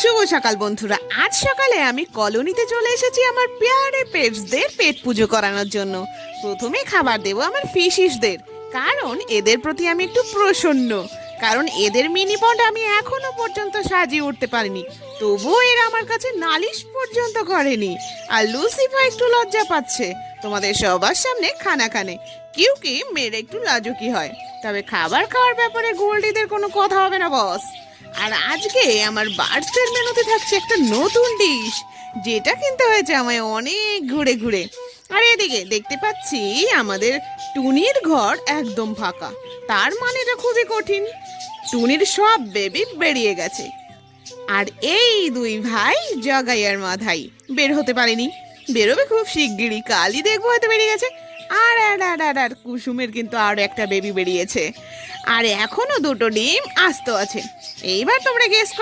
শুভ সকাল বন্ধুরা। আজ সকালে আমি কলোনিতে চলে এসেছি আমার পেয়ারে পেটসদের পেট পুজো করানোর জন্য। প্রথমে খাবার দেবো আমার ফিশিসদের, কারণ এদের প্রতি আমি একটু প্রসন্ন। কারণ এদের মিনি পন্ড আমি এখনো পর্যন্ত সাজিয়ে উঠতে পারিনি, তবুও এরা আমার কাছে নালিশ পর্যন্ত করেনি। আর লুসিফা একটু লজ্জা পাচ্ছে তোমাদের সবার সামনে খানা খানে, কিউকি মেয়েরা একটু লাজুকি হয়। তবে খাবার খাওয়ার ব্যাপারে গোল্ডিদের কোনো কথা হবে না বস। আর আজকে আমার বার্থডের মেনুতে থাকছে একটা নতুন ডিশ, যেটা কিনতে হয়েছে আমায় অনেক ঘুরে ঘুরে। আর এদিকে দেখতে পাচ্ছি আমাদের টুনির ঘর একদম ফাঁকা, তার মানে এটা খুবই কঠিন। টুনির সব বেবি বেরিয়ে গেছে, আর এই দুই ভাই জগাই আর মাধাই বের হতে পারেনি, বেরোবে খুব শিগগিরই, কালই দেখবো হয়তো বেরিয়ে গেছে। আর আর আর আর আর কুসুমের কিন্তু আরো একটা বেবি বেরিয়েছে, আর এখনো দুটো ডিম আস্ত আছে। এইবার তোমরা গেস